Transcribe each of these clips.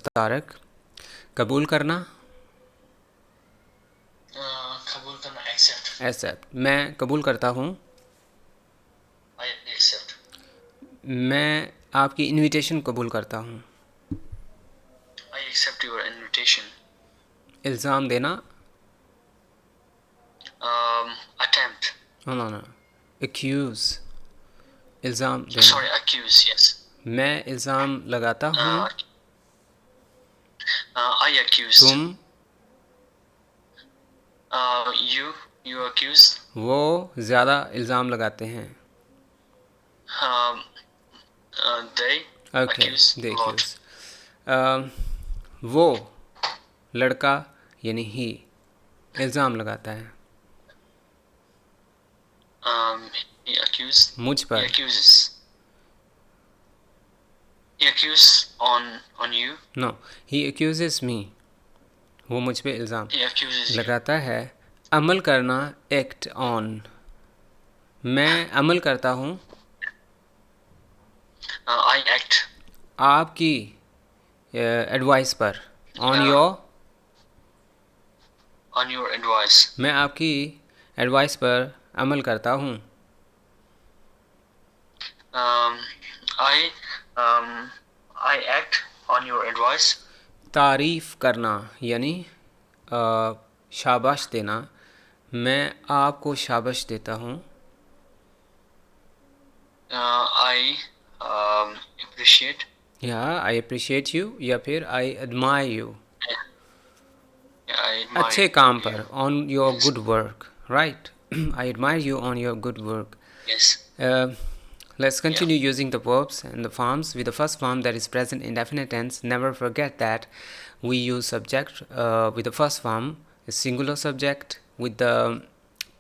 तारक, कबूल करना, कबूल करना, एक्सेप्ट। एक्सेप्ट। मैं कबूल करता हूँ। I accept. मैं आपकी इनविटेशन कबूल करता हूँ। I accept your invitation. इल्ज़ाम देना, अटेम्प्ट। नो, एक्यूज़, इल्ज़ाम देना। Sorry, accuse, yes. मैं इल्ज़ाम लगाता हूँ। I accuse. तुम, यू यू अक्यूज। वो ज़्यादा इल्ज़ाम लगाते हैं। They okay, accuse lot. देखिए वो लड़का यानी ही इल्ज़ाम लगाता है he accused मुझ he पर। accuses he accused on you। No, he accuse me, वो मुझ पे इल्ज़ाम he accuses you। लगाता है। अमल करना, एक्ट ऑन। मैं अमल करता हूँ I act आपकी एडवाइस पर, on uh, your. on your advice। मैं आपकी एडवाइस पर अमल करता हूँ। um, I um, I act on your advice। तारीफ़ करना यानी शाबाश देना। मैं आपको शाबाश देता हूँ। I appreciate। या आई अप्रिशिएट यू, या फिर I admire you. yeah, I अच्छे admire काम you। पर, on your yes good work, right. I admire you on your good work. yes Let's yeah continue using the verbs and the forms. With the first form, that is present indefinite tense, never forget that we use subject with the first form, a singular subject with the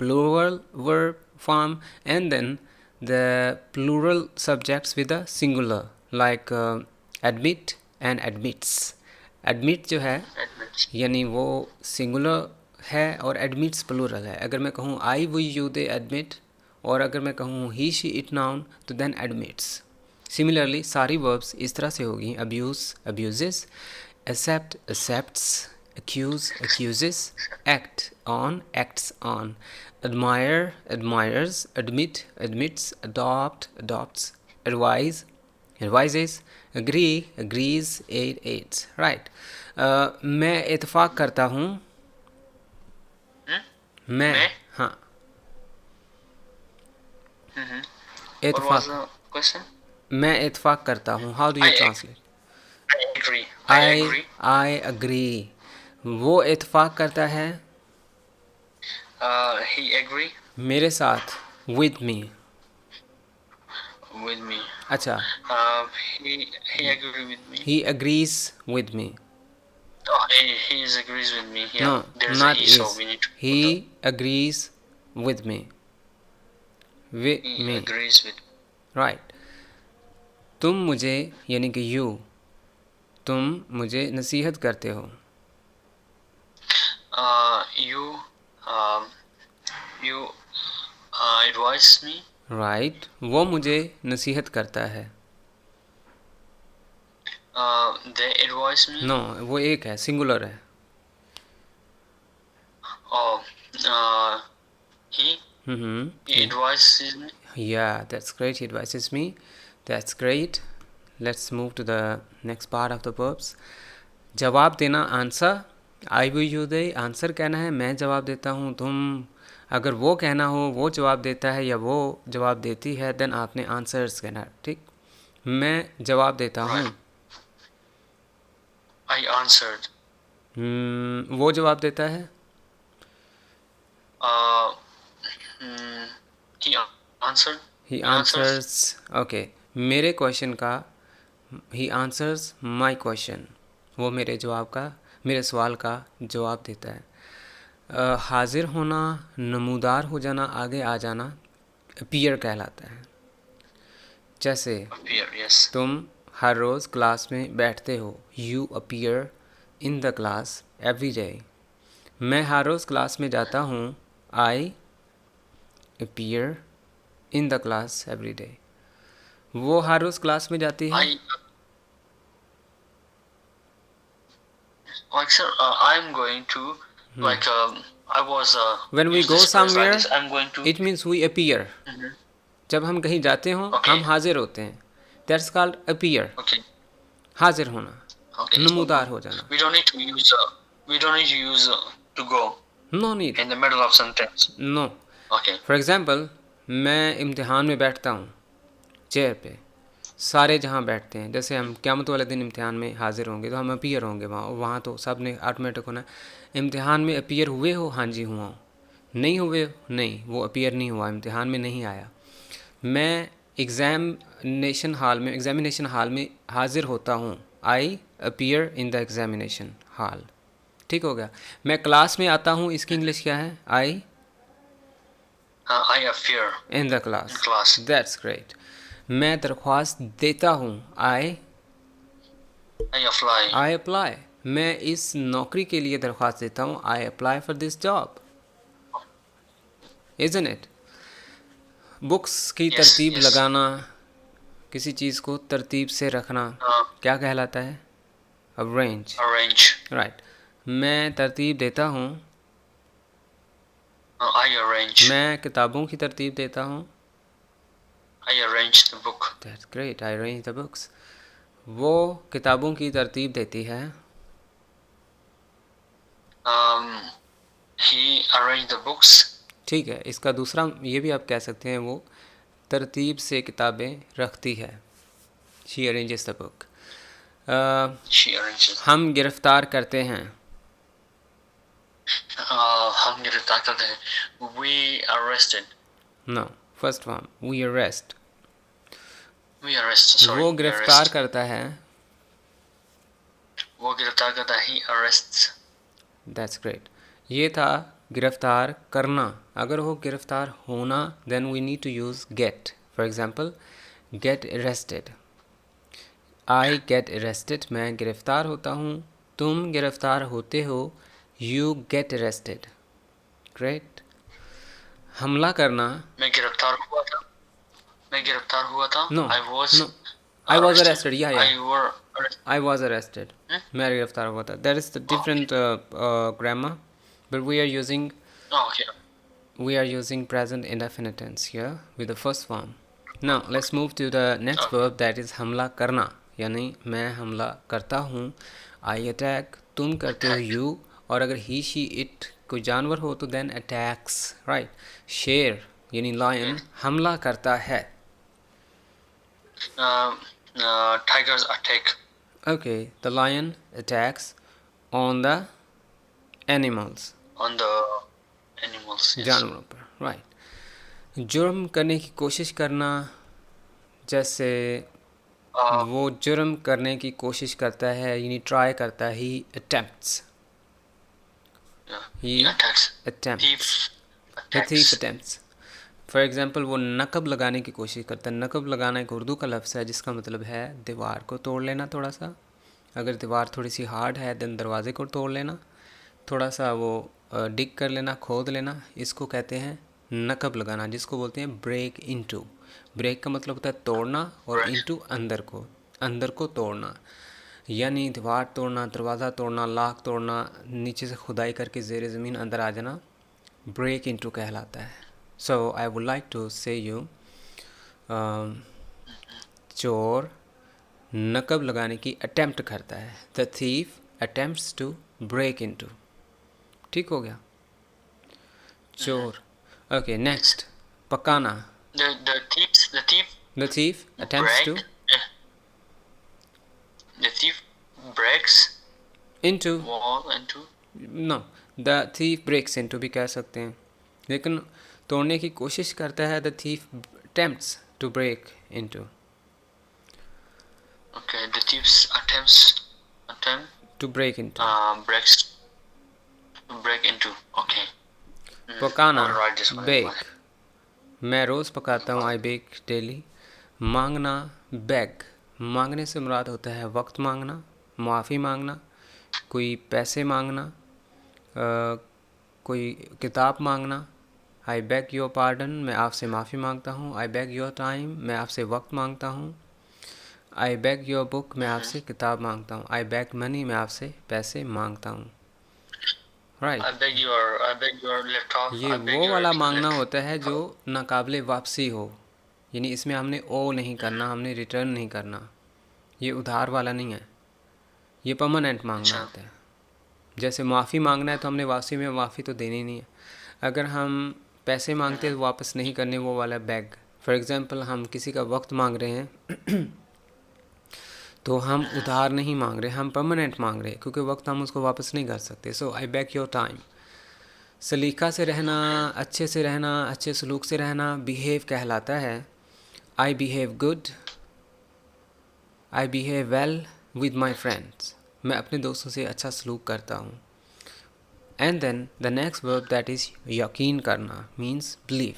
plural verb form, and then the plural subjects with the singular, like admit and admits. Admit जो है admit। यानी वो singular है और admits plural है। अगर मैं कहूँ I we you they admit, और अगर मैं कहूँ ही शी इट नाउन, तो देन एडमिट्स। सिमिलरली सारी वर्ब्स इस तरह से होगी। Abuse, abuses. Accept, accepts. accuse, accuses. Act on, acts on. Admire, admires. Admit, admits. Adopt, adopts. Advise, advises. Agree, agrees. Aid, aids. Right. मैं इत्फाक करता हूँ। hmm? मैं, मैं हाँ, what was इत्फाक। the question। मैं इत्फाक करता हूँ, how do I you ag- translate? I agree। I I agree। I agree, वो इत्फाक करता है He agree मेरे साथ, विद मी। with me। अच्छा, uh, he agree with me। He agrees with me. oh, he is agrees with me। No, yeah, there's a not he, so is, we need to he put the agrees with me, with he me, agrees with। Right. तुम मुझे यानी कि you, तुम मुझे नसीहत करते हो। you you advise me। Right, वो मुझे नसीहत करता है। they advise me। नो, वो एक है, सिंगुलर है। oh uh, he he hmm, advises me। yeah, that's great. He advises me. That's great. Let's move to the next part of the verbs. जवाब देना, answer. I will you they, answer कहना है, मैं जवाब देता हूँ, तुम अगर वो कहना हो, वो जवाब देता है या वो जवाब देती है, देन आपने आंसर्स कहना है, ठीक। मैं जवाब देता हूँ। right। I answered। वो जवाब देता है। uh, mm, he answered। He he answers। Answers, okay. मेरे क्वेश्चन का, ही आंसर्स माई क्वेश्चन, वो मेरे जवाब का, मेरे सवाल का जवाब देता है। हाजिर होना, नमूदार हो जाना, आगे आ जाना, अपीयर कहलाता है। जैसे appear, yes। तुम हर रोज़ क्लास में बैठते हो, you appear in the class every day. मैं हर रोज़ क्लास में जाता हूँ, I appear in the class every day. वो हर रोज़ क्लास में जाती है। I like sir, I'm going to like I was When we use go this phrase like somewhere, this. I'm going to. it means we appear. Mhm. जब हम कहीं जाते हों Okay. हम हाजिर होते हैं. That's called appear. Okay. हाजिर होना, Okay. नमूदार हो जाना. We don't need to use. We don't need to use to go No need. in the middle of sentence. No. Okay. For example मैं इम्तिहान में बैठता हूँ चेयर पे, सारे जहाँ बैठते हैं, जैसे हम क़यामत वाले दिन इम्तिहान में हाज़िर होंगे तो हम अपीयर होंगे वहाँ, वहाँ तो सब ने ऑटोमेटिक होना. इम्तिहान में अपीयर हुए हो? हाँ जी हुआ हूँ. नहीं हुए? नहीं, वो अपीयर नहीं हुआ, इम्तिहान में नहीं आया. मैं एग्ज़ामिनेशन हाल में हाज़िर होता हूँ. I appear in the examination hall. ठीक हो गया. मैं क्लास में आता हूँ, इसकी इंग्लिश क्या है? आई I appear in the in class. class. That's great. मैं दरख्वास्त देता हूँ. I I apply. अप्लाई. मैं इस नौकरी के लिए दरख्वास्त देता हूँ. I apply for this job. Isn't it? Books की Yes, तरतीब yes. लगाना, किसी चीज़ को तरतीब से रखना क्या कहलाता है? अरेंज. Arrange. राइट. मैं तरतीब देता हूँ. I arrange. मैं किताबों की तरतीब देता हूँ. I arrange the book. That's great. I arrange the books. वो किताबों की तरतीब देती है. He arranged the books. ठीक है. इसका दूसरा ये भी आप कह सकते हैं, वो तरतीब से किताबें रखती है. She arranges the book. She arranges. हम गिरफ्तार करते हैं. हम गिरफ्तार करते हैं. We arrested. No, first one we arrest. We arrest. Sorry. वो we गिरफ्तार arrest. करता है. वो गिरफ्तार करता है. He arrests. That's great. ये था गिरफ्तार करना. अगर हो गिरफ्तार होना, then we need to use get. For example, get arrested. I get arrested. मैं गिरफ्तार होता हूँ. तुम गिरफ्तार होते हो. You get arrested. ग्रेट. हमला करना. मैं गिरफ्तार हुआ था. मैं गिरफ्तार हुआ था. No I was. No, I was arrested. या I were. I was arrested. मैं गिरफ्तार हुआ था. That is the different grammar, but we are using Oh, okay. we are using present indefinite tense here with the first form. Now let's move to the next verb, that is हमला करना. यानी मैं हमला करता हूँ. I attack. तुम करते हो you. और अगर he she it कोई जानवर हो तो then attacks. right. शेर यानी lion हमला करता है. Tigers attack. Okay, the lion attacks on the animals. On the animals. Yes. जानवरों पर. राइट. जुर्म करने की कोशिश करना, जैसे वो जुर्म करने की कोशिश करता है, यानी ट्राई करता है. He attempts. Yeah. He He attacks. Attempts. Thief the attacks. Thief attempts. For example, वो नकब लगाने की कोशिश करता है. नकब लगाना एक उर्दू का लफ्ज़ है जिसका मतलब है दीवार को तोड़ लेना थोड़ा सा. अगर दीवार थोड़ी सी हार्ड है देन दरवाजे को तोड़ लेना. थोड़ा सा वो डिग कर लेना, खोद लेना. इसको कहते हैं नकब लगाना, जिसको बोलते हैं ब्रेक इनटू. ब्रेक का मतलब होता है तोड़ना, और Right. इनटू अंदर को तोड़ना. यानी दीवार तोड़ना, दरवाज़ा तोड़ना, लाख तोड़ना, नीचे से खुदाई करके ज़ेर ज़मीन अंदर आ जाना ब्रेक इनटू कहलाता है. So I would like to say you, चोर नकब लगाने की अटेम्प्ट करता है. The thief attempts to break into. ठीक हो गया. चोर. Okay, next. पकाना. The thief the thief attempts to the thief breaks into. wall into. No, the thief breaks into भी कह सकते हैं, लेकिन तोड़ने की कोशिश करता है. The thief attempts to break into. Okay, the thief's attempt to break into. breaks to break into. Okay. पकाना. I'll write this one. Bake. मैं रोज़ पकाता हूँ. आई बेक डेली. मांगना. बैग. मांगने से मुराद होता है वक्त मांगना, माफ़ी मांगना, कोई पैसे मांगना, कोई किताब मांगना. आई बैग योर पार्डन. मैं आपसे माफ़ी मांगता हूँ. आई बैग योर टाइम. मैं आपसे वक्त मांगता हूँ. आई बैग योर बुक, मैं आपसे किताब मांगता हूँ. आई बैग मनी, मैं आपसे पैसे मांगता हूँ. Right. I beg your laptop. ये I beg वो your वाला मांगना elect- होता है जो नाकाबिले वापसी हो, यानी इसमें हमने ओ नहीं करना, हमने रिटर्न नहीं करना. ये उधार वाला नहीं है, ये परमानेंट मांगना अच्छा. होता है. जैसे माफ़ी मांगना है तो हमने वापसी में माफ़ी तो देनी नहीं है. अगर हम पैसे मांगते हैं तो वापस नहीं करने, वो वाला बैग. फॉर एग्ज़ाम्पल हम किसी का वक्त मांग रहे हैं तो हम उधार नहीं मांग रहे, हम परमानेंट मांग रहे हैं, क्योंकि वक्त हम उसको वापस नहीं कर सकते. सो आई बैग योर टाइम. सलीका से रहना, अच्छे से रहना, अच्छे सलूक से रहना बिहेव कहलाता है. I behave good, I behave well with my friends. मैं अपने दोस्तों से अच्छा सलूक करता हूँ. And then the next verb that is यकीन करना मीन्स बिलीव.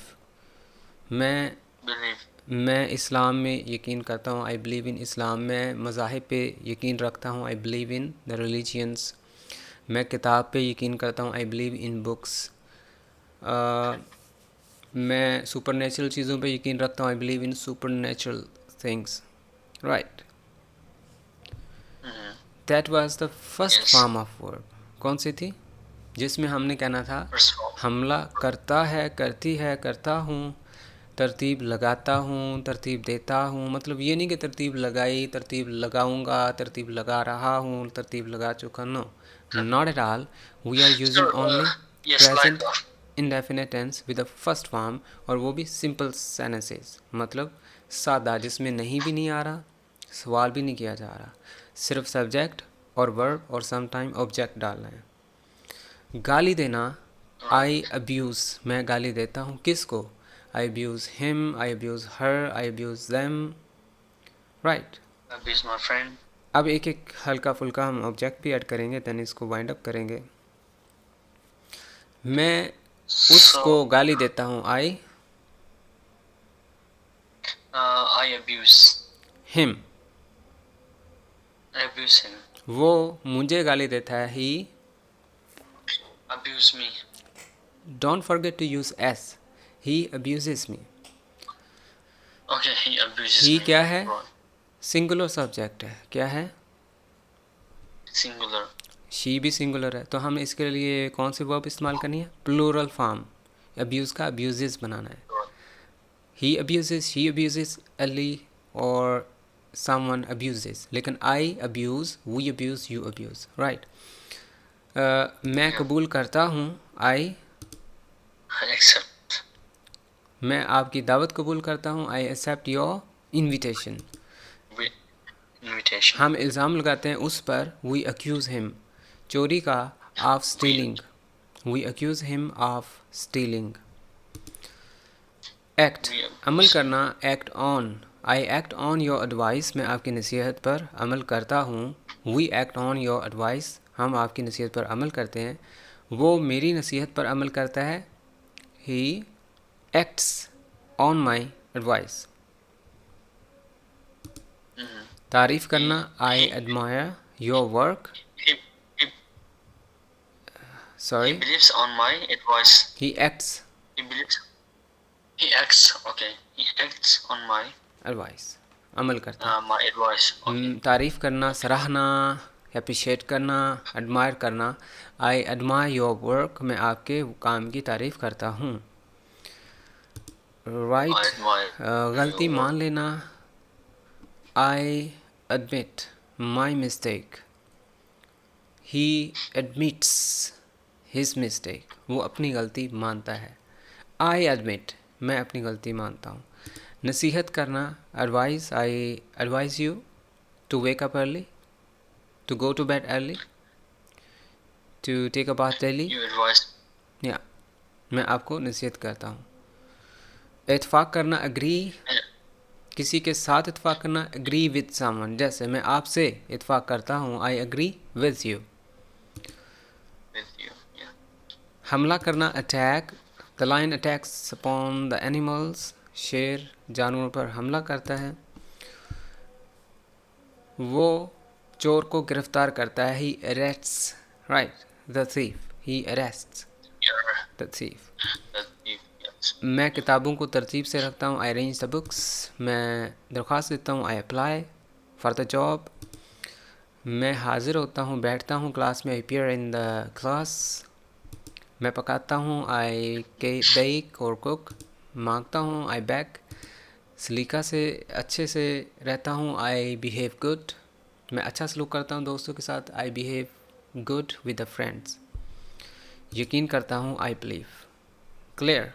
मैं Believe. मैं इस्लाम में यकीन करता हूँ. आई बिलीव इन इस्लाम. मैं मज़ाहिब पे यकीन रखता हूँ. I believe in the religions. मैं किताब पे यकीन करता हूँ. I believe in books. मैं सुपर नेचुरल चीज़ों पे यकीन रखता हूँ. I believe in super natural things. Right. That was the first Yes. Form of verb. कौन सी थी? जिसमें हमने कहना था First of all. हमला करता है, करती है, करता हूँ, तरतीब लगाता हूँ, तरतीब देता हूँ. मतलब ये नहीं कि तरतीब लगाई, तरतीब लगाऊंगा, तरतीब लगा रहा हूँ, तरतीब लगा चुका. No, not at all. We are using So, only yes, like present indefinite tense with the first form, और वो भी सिंपल सेंटेंसेस. मतलब सादा, जिसमें नहीं भी नहीं आ रहा, सवाल भी नहीं किया जा रहा, सिर्फ सब्जेक्ट और वर्ब और सम टाइम ऑब्जेक्ट डालना है. गाली देना, आई अब्यूज़, मैं गाली देता हूँ. किसको? I abuse him, I abuse her, I abuse them. Right. abuse my friend. अब एक एक हल्का फुल्का हम ऑब्जेक्ट भी ऐड करेंगे, देन इसको वाइंड अप करेंगे. मैं उसको So, गाली देता हूँ. I I abuse. Him. I abuse him. वो मुझे गाली देता है. He. Abuse me. Don't forget to use s. He abuses me. Okay, he abuses he me. क्या है? Right. सिंगुलर सब्जेक्ट है. क्या है? Singular. शी भी सिंगुलर है. तो हम इसके लिए कौन सी वर्ब इस्तेमाल करनी है? Plural form. अब्यूज़ का अब्यूजेस बनाना है. Right. He abuses, she abuses, Ali और समवन अब्यूजेस. लेकिन I abuse, we abuse, you abuse. Right. मैं Yeah. कबूल करता हूँ. आई. I accept. मैं आपकी दावत कबूल करता हूँ. I accept your invitation. Invitation. हम इल्ज़ाम लगाते हैं उस पर. We accuse him. चोरी का, of stealing. We accuse him of stealing. Act, We अमल abuse. करना. Act on. I act on your advice, मैं आपकी नसीहत पर अमल करता हूँ. We act on your advice, हम आपकी नसीहत पर अमल करते हैं. वो मेरी नसीहत पर अमल करता है. He acts on my advice. तारीफ़ करना. I admire your work. He, he, sorry. he believes on my advice. He acts He believes. He acts. Okay. He acts on my advice, अमल करता है. my advice. Okay. तारीफ़ करना, सराहना, appreciate करना, admire करना. आई एडमायर योर वर्क, मैं आपके काम की तारीफ़ करता हूँ. I right. admire गलती your मान work. लेना. I admit my mistake. He admits his mistake, वो अपनी गलती मानता है. आई एडमिट, मैं अपनी गलती मानता हूँ. नसीहत करना. Advice, I advise you to wake up early, to go to bed early, to take a bath daily. You advise. या मैं आपको नसीहत करता हूँ. इत्फाक करना. एग्री, किसी के साथ इत्फाक करना. एग्री विद समवन, जैसे मैं आपसे इत्फाक करता हूँ. I agree with you. With you. Yeah. हमला करना. Attack. The lion attacks upon the animals, शेर जानवरों पर हमला करता है. वो चोर को गिरफ्तार करता है. He arrests. Right. The thief, he arrests Yeah. The thief. That you. Yes. मैं किताबों को तरतीब से रखता हूँ. आई अरेंज द बुक्स. मैं दरख्वास्त देता हूँ. I apply. For the job, मैं हाजिर होता हूँ, बैठता हूँ क्लास में, अपीयर इन द क्लास। मैं पकाता हूँ, आई बेक और कुक। मांगता हूँ, आई बैक। सलीका से अच्छे से रहता हूँ, आई बिहेव गुड। मैं अच्छा सलूक करता हूँ दोस्तों के साथ, आई behave good with the friends. यकीन करता हूँ, आई बिलीव। क्लियर?